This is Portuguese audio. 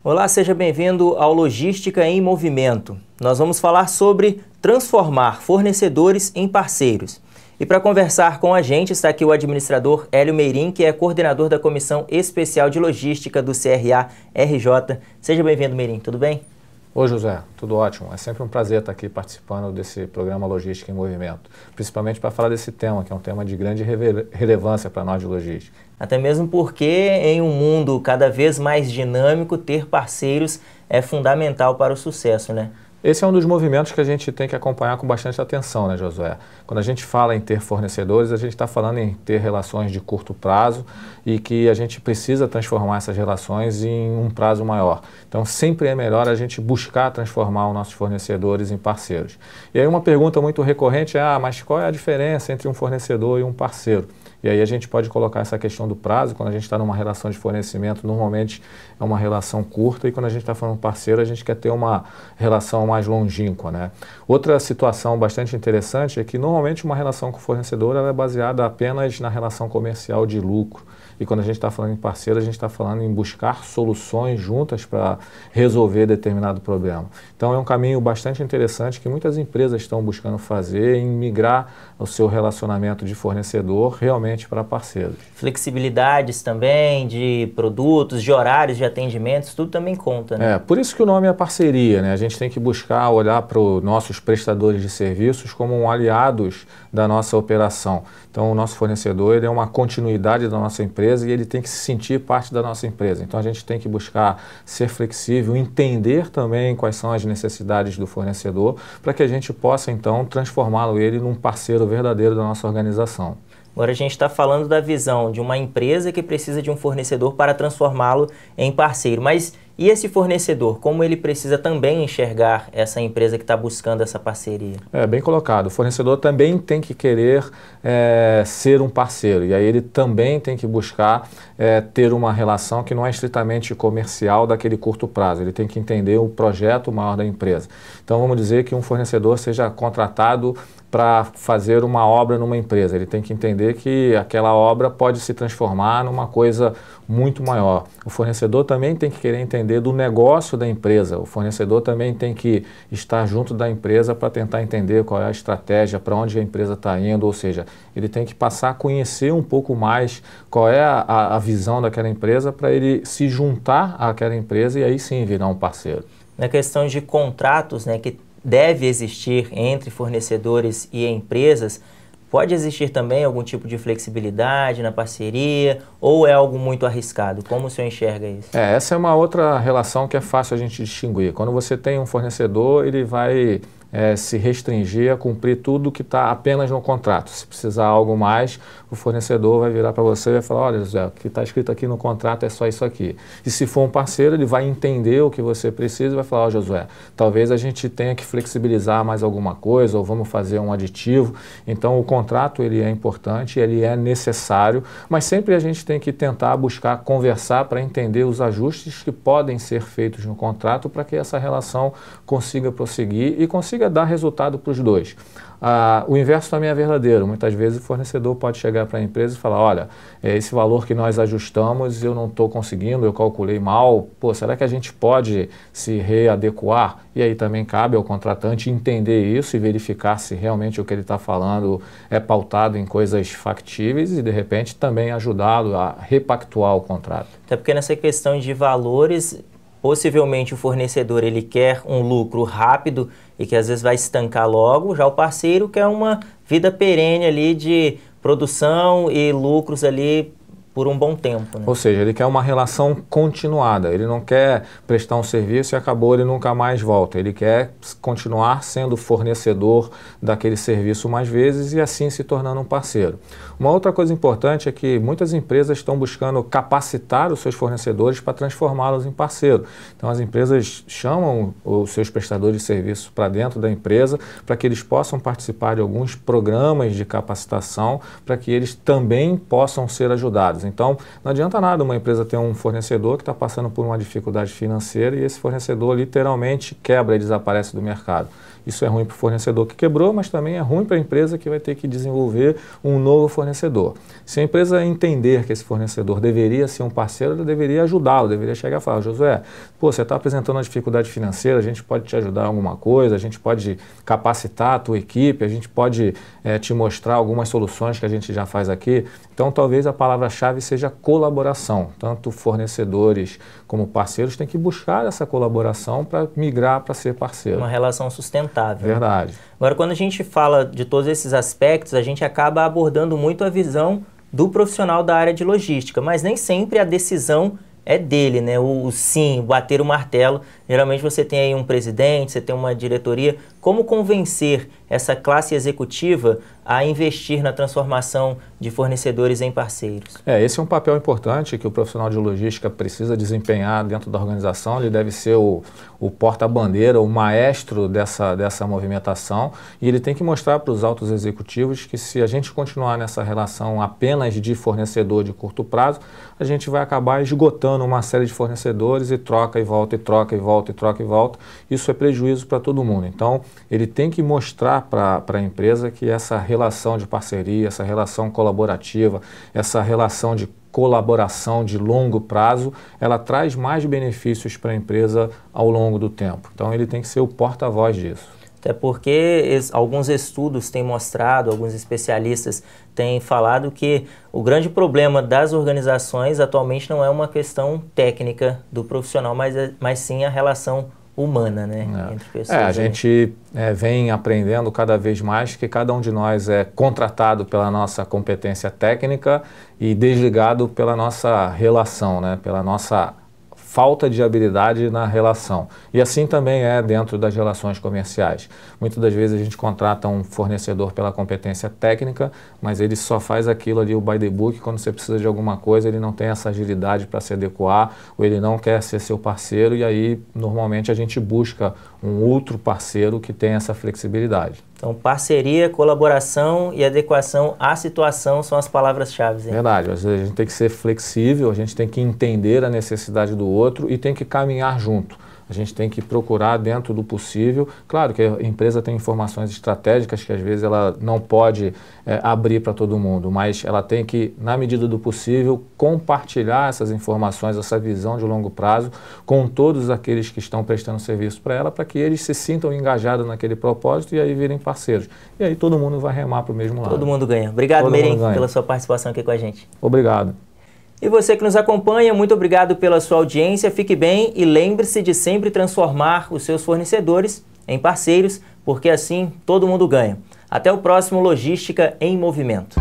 Olá, seja bem-vindo ao Logística em Movimento. Nós vamos falar sobre transformar fornecedores em parceiros. E para conversar com a gente está aqui o administrador Hélio Meirim, que é coordenador da Comissão Especial de Logística do CRA-RJ. Seja bem-vindo, Meirim, tudo bem? Oi, José, tudo ótimo. É sempre um prazer estar aqui participando desse programa Logística em Movimento, principalmente para falar desse tema, que é um tema de grande relevância para nós de logística. Até mesmo porque em um mundo cada vez mais dinâmico, ter parceiros é fundamental para o sucesso, né? Esse é um dos movimentos que a gente tem que acompanhar com bastante atenção, né, Josué? Quando a gente fala em ter fornecedores, a gente está falando em ter relações de curto prazo e que a gente precisa transformar essas relações em um prazo maior. Então, sempre é melhor a gente buscar transformar os nossos fornecedores em parceiros. E aí uma pergunta muito recorrente é, mas qual é a diferença entre um fornecedor e um parceiro? E aí a gente pode colocar essa questão do prazo. Quando a gente está numa relação de fornecimento, normalmente é uma relação curta, e quando a gente está falando parceiro, a gente quer ter uma relação mais longínqua, né? Outra situação bastante interessante é que normalmente uma relação com o fornecedor ela é baseada apenas na relação comercial de lucro. E quando a gente está falando em parceiro, a gente está falando em buscar soluções juntas para resolver determinado problema. Então é um caminho bastante interessante que muitas empresas estão buscando fazer, em migrar o seu relacionamento de fornecedor realmente para parceiros. Flexibilidades também de produtos, de horários de atendimentos, tudo também conta, né? Por isso que o nome é parceria, né? A gente tem que buscar olhar para os nossos prestadores de serviços como aliados da nossa operação. Então o nosso fornecedor ele é uma continuidade da nossa empresa e ele tem que se sentir parte da nossa empresa. Então a gente tem que buscar ser flexível, entender também quais são as necessidades do fornecedor para que a gente possa então transformá-lo ele num parceiro verdadeiro da nossa organização. Agora a gente está falando da visão de uma empresa que precisa de um fornecedor para transformá-lo em parceiro. Mas e esse fornecedor, como ele precisa também enxergar essa empresa que está buscando essa parceria? Bem colocado. O fornecedor também tem que querer ser um parceiro. E aí ele também tem que buscar ter uma relação que não é estritamente comercial daquele curto prazo. Ele tem que entender o projeto maior da empresa. Então vamos dizer que um fornecedor seja contratado para fazer uma obra numa empresa. Ele tem que entender que aquela obra pode se transformar numa coisa muito maior. O fornecedor também tem que querer entender do negócio da empresa. O fornecedor também tem que estar junto da empresa para tentar entender qual é a estratégia, para onde a empresa está indo, ou seja, ele tem que passar a conhecer um pouco mais qual é a visão daquela empresa para ele se juntar àquela empresa e aí sim virar um parceiro. Na questão de contratos, né, que deve existir entre fornecedores e empresas, pode existir também algum tipo de flexibilidade na parceria ou é algo muito arriscado? Como o senhor enxerga isso? Essa é uma outra relação que é fácil a gente distinguir. Quando você tem um fornecedor, ele vai se restringir a cumprir tudo que está apenas no contrato. Se precisar algo mais, o fornecedor vai virar para você e vai falar, olha, José, o que está escrito aqui no contrato é só isso aqui. E se for um parceiro, ele vai entender o que você precisa e vai falar, ó, Josué, talvez a gente tenha que flexibilizar mais alguma coisa ou vamos fazer um aditivo. Então o contrato ele é importante, ele é necessário, mas sempre a gente tem que tentar buscar conversar para entender os ajustes que podem ser feitos no contrato para que essa relação consiga prosseguir e consiga dar resultado para os dois. O inverso também é verdadeiro. Muitas vezes o fornecedor pode chegar para a empresa e falar, olha, esse valor que nós ajustamos eu não estou conseguindo, eu calculei mal, será que a gente pode se readequar? E aí também cabe ao contratante entender isso e verificar se realmente o que ele está falando é pautado em coisas factíveis e de repente também ajudá-lo a repactuar o contrato. Até porque nessa questão de valores, possivelmente o fornecedor ele quer um lucro rápido e que às vezes vai estancar logo, já o parceiro quer uma vida perene ali de produção e lucros ali por um bom tempo, né? Ou seja, ele quer uma relação continuada, ele não quer prestar um serviço e acabou, ele nunca mais volta. Ele quer continuar sendo fornecedor daquele serviço mais vezes e assim se tornando um parceiro. Uma outra coisa importante é que muitas empresas estão buscando capacitar os seus fornecedores para transformá-los em parceiro. Então as empresas chamam os seus prestadores de serviço para dentro da empresa para que eles possam participar de alguns programas de capacitação para que eles também possam ser ajudados. prazo. Então, não adianta nada uma empresa ter um fornecedor que está passando por uma dificuldade financeira e esse fornecedor literalmente quebra e desaparece do mercado. Isso é ruim para o fornecedor que quebrou, mas também é ruim para a empresa que vai ter que desenvolver um novo fornecedor. Se a empresa entender que esse fornecedor deveria ser um parceiro, ela deveria ajudá-lo, deveria chegar e falar: Josué, pô, você está apresentando uma dificuldade financeira, a gente pode te ajudar em alguma coisa, a gente pode capacitar a tua equipe, a gente pode te mostrar algumas soluções que a gente já faz aqui. Então, talvez a palavra-chave seja colaboração. Tanto fornecedores como parceiros têm que buscar essa colaboração para migrar para ser parceiro. Uma relação sustentável. Verdade. Agora, quando a gente fala de todos esses aspectos, a gente acaba abordando muito a visão do profissional da área de logística, mas nem sempre a decisão é dele, né? O sim, bater o martelo. Geralmente você tem aí um presidente, você tem uma diretoria. Como convencer essa classe executiva a investir na transformação de fornecedores em parceiros? Esse é um papel importante que o profissional de logística precisa desempenhar dentro da organização. Ele deve ser o porta-bandeira, o maestro dessa movimentação, e ele tem que mostrar para os altos executivos que se a gente continuar nessa relação apenas de fornecedor de curto prazo, a gente vai acabar esgotando uma série de fornecedores e troca e volta, e troca e volta, e troca e volta. Isso é prejuízo para todo mundo. Então, ele tem que mostrar para a empresa que essa relação de parceria, essa relação colaborativa, essa relação de colaboração de longo prazo, ela traz mais benefícios para a empresa ao longo do tempo. Então, ele tem que ser o porta-voz disso. Até porque alguns estudos têm mostrado, alguns especialistas têm falado que o grande problema das organizações atualmente não é uma questão técnica do profissional, mas sim a relação humana, né? Entre pessoas. A gente vem aprendendo cada vez mais que cada um de nós é contratado pela nossa competência técnica e desligado pela nossa relação, né? Pela nossa falta de habilidade na relação. E assim também é dentro das relações comerciais. Muitas das vezes a gente contrata um fornecedor pela competência técnica, mas ele só faz aquilo ali, o by the book. Quando você precisa de alguma coisa, ele não tem essa agilidade para se adequar, ou ele não quer ser seu parceiro, e aí normalmente a gente busca um outro parceiro que tenha essa flexibilidade. Então, parceria, colaboração e adequação à situação são as palavras-chave. Verdade. Às vezes a gente tem que ser flexível, a gente tem que entender a necessidade do outro e tem que caminhar junto. A gente tem que procurar dentro do possível. Claro que a empresa tem informações estratégicas que às vezes ela não pode abrir para todo mundo, mas ela tem que, na medida do possível, compartilhar essas informações, essa visão de longo prazo com todos aqueles que estão prestando serviço para ela, para que eles se sintam engajados naquele propósito e aí virem parceiros. E aí todo mundo vai remar para o mesmo lado. Todo mundo ganha. Obrigado, Meirim, pela sua participação aqui com a gente. Obrigado. E você que nos acompanha, muito obrigado pela sua audiência, fique bem e lembre-se de sempre transformar os seus fornecedores em parceiros, porque assim todo mundo ganha. Até o próximo Logística em Movimento.